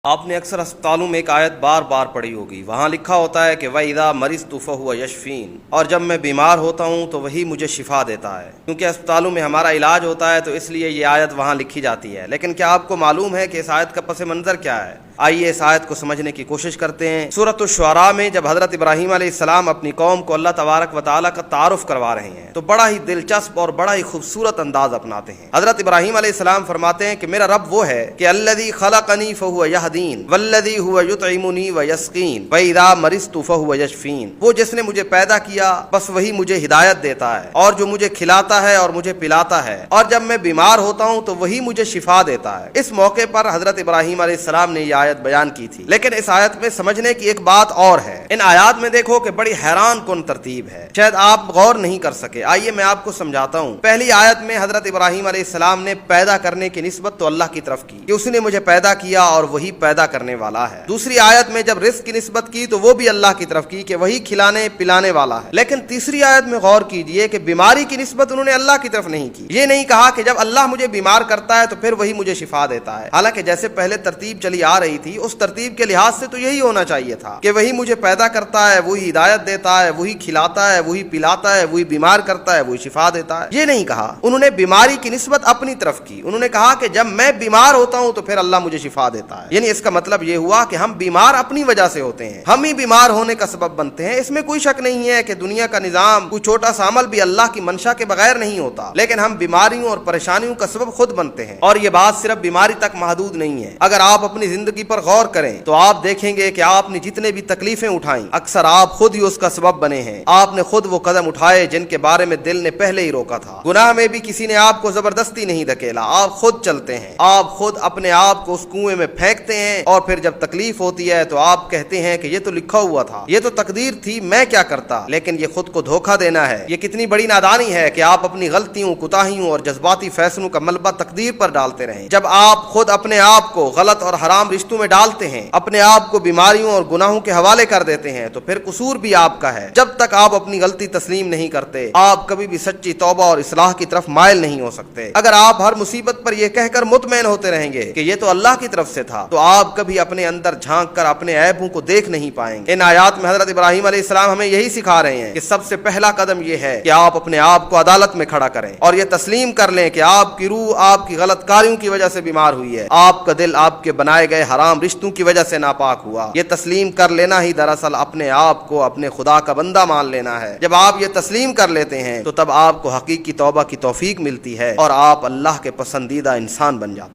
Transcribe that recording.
آپ نے اکثر اسپتالوں میں ایک آیت بار بار پڑھی ہوگی، وہاں لکھا ہوتا ہے کہ وَإِذَا مَرِضْتُ فَهُوَ يَشْفِينِ، اور جب میں بیمار ہوتا ہوں تو وہی مجھے شفا دیتا ہے۔ کیونکہ اسپتالوں میں ہمارا علاج ہوتا ہے تو اس لیے یہ آیت وہاں لکھی جاتی ہے۔ لیکن کیا آپ کو معلوم ہے کہ اس آیت کا پس منظر کیا ہے؟ آئیے اس آیت کو سمجھنے کی کوشش کرتے ہیں۔ سورۃ الشعراء میں جب حضرت ابراہیم علیہ السلام اپنی قوم کو اللہ تبارک و تعالیٰ کا تعارف کروا رہے ہیں تو بڑا ہی دلچسپ اور بڑا ہی خوبصورت انداز اپناتے ہیں۔ حضرت ابراہیم علیہ السلام فرماتے ہیں کہ میرا رب وہ ہے کہ الذی خلقنی فہو یہدین والذی هو یطعمنی ویسقین واذا مرضت فہو یشفین، وہ جس نے مجھے پیدا کیا بس وہی مجھے ہدایت دیتا ہے، اور جو مجھے کھلاتا ہے اور مجھے پلاتا ہے، اور جب میں بیمار ہوتا ہوں تو وہی مجھے شفا دیتا ہے۔ اس موقع پر حضرت ابراہیم علیہ السلام نے یہ آیت بیان کی تھی، لیکن اس آیت میں سمجھنے کی ایک بات اور ہے۔ ان آیات میں دیکھو کہ بڑی حیران کن ترتیب ہے، شاید آپ غور نہیں کر سکے۔ آئیے میں آپ کو سمجھاتا ہوں۔ پہلی آیت میں حضرت ابراہیم علیہ السلام نے پیدا کرنے کی نسبت تو اللہ کی طرف کی کہ اس نے مجھے پیدا کیا اور وہی پیدا کرنے والا ہے۔ دوسری آیت میں جب رزق کی نسبت کی تو وہ بھی اللہ کی طرف کی کہ وہی کھلانے پلانے والا ہے۔ لیکن تیسری آیت میں غور کیجئے کہ بیماری کی نسبت انہوں نے اللہ کی طرف نہیں کی۔ یہ نہیں کہا کہ جب اللہ مجھے بیمار کرتا ہے تو پھر وہی مجھے شفا دیتا ہے، حالانکہ جیسے پہلے ترتیب چلی آ رہی تھی اس ترتیب کے لحاظ سے تو یہی ہونا چاہیے تھا کہ وہی مجھے پیدا کرتا ہے، وہی ہدایت دیتا ہے، وہی کھلاتا ہے، وہی پلاتا ہے، وہی بیمار کرتا ہے، وہی شفا دیتا ہے۔ یہ نہیں کہا، انہوں نے بیماری کی نسبت اپنی طرف کی۔ انہوں نے کہا کہ جب میں بیمار ہوتا ہوں تو پھر اللہ مجھے شفا دیتا ہے۔ یعنی اس کا مطلب یہ ہوا کہ ہم بیمار اپنی وجہ سے ہوتے ہیں، ہم ہی بیمار ہونے کا سبب بنتے ہیں۔ اس میں کوئی شک نہیں ہے کہ دنیا کا نظام، کوئی چھوٹا سا عمل بھی اللہ کی منشا کے بغیر نہیں ہوتا، لیکن ہم بیماریوں اور پریشانیوں کا سبب خود بنتے ہیں۔ اور یہ بات صرف بیماری تک محدود نہیں ہے۔ اگر آپ اپنی زندگی پر غور کریں تو آپ دیکھیں گے کہ آپ نے جتنے بھی تکلیفیں اٹھائیں اکثر آپ خود ہی اس کا سبب بنے ہیں۔ آپ نے خود وہ قدم اٹھائے جن کے بارے میں دل نے پہلے ہی روکا تھا۔ گناہ میں بھی کسی نے آپ کو زبردستی نہیں دھکیلا، آپ خود چلتے ہیں، آپ خود اپنے آپ کو اس کنویں میں پھینکتے ہیں، اور پھر جب تکلیف ہوتی ہے تو آپ کہتے ہیں کہ یہ تو لکھا ہوا تھا، یہ تو تقدیر تھی، میں کیا کرتا۔ لیکن یہ خود کو دھوکہ دینا ہے۔ یہ کتنی بڑی نادانی ہے کہ آپ اپنی غلطیوں، کوتاہیوں اور جذباتی فیصلوں کا ملبہ تقدیر پر ڈالتے رہیں۔ جب آپ خود اپنے آپ کو غلط اور حرام رشتوں میں ڈالتے ہیں، اپنے آپ کو بیماریوں اور گناہوں کے حوالے کر دیتے ہیں، تو پھر قصور بھی آپ کا ہے۔ جب تک آپ اپنی غلطی تسلیم نہیں کرتے، آپ کبھی بھی سچی توبہ اور اصلاح کی طرف مائل نہیں ہو سکتے۔ اگر آپ ہر مصیبت پر یہ کہہ کر مطمئن ہوتے رہیں گے کہ یہ تو اللہ کی طرف سے تھا، تو آپ کبھی اپنے اندر جھانک کر اپنے عیبوں کو دیکھ نہیں پائیں گے۔ ان آیات میں حضرت ابراہیم علیہ السلام ہمیں یہی سکھا رہے ہیں کہ سب سے پہلا قدم یہ ہے کہ آپ اپنے آپ کو عدالت میں کھڑا کریں اور یہ تسلیم کر لیں کہ آپ کی روح آپ کی غلط کاریوں کی وجہ سے بیمار ہوئی ہے، آپ کا دل آپ کے بنائے گئے حرام رشتوں کی وجہ سے ناپاک ہوا۔ یہ تسلیم کر لینا ہی دراصل اپنے آپ کو اپنے خدا کا بندہ مان لینا ہے۔ جب آپ یہ تسلیم کر لیتے ہیں تو تب آپ کو حقیقی توبہ کی توفیق ملتی ہے اور آپ اللہ کے پسندیدہ انسان بن جاتے ہیں۔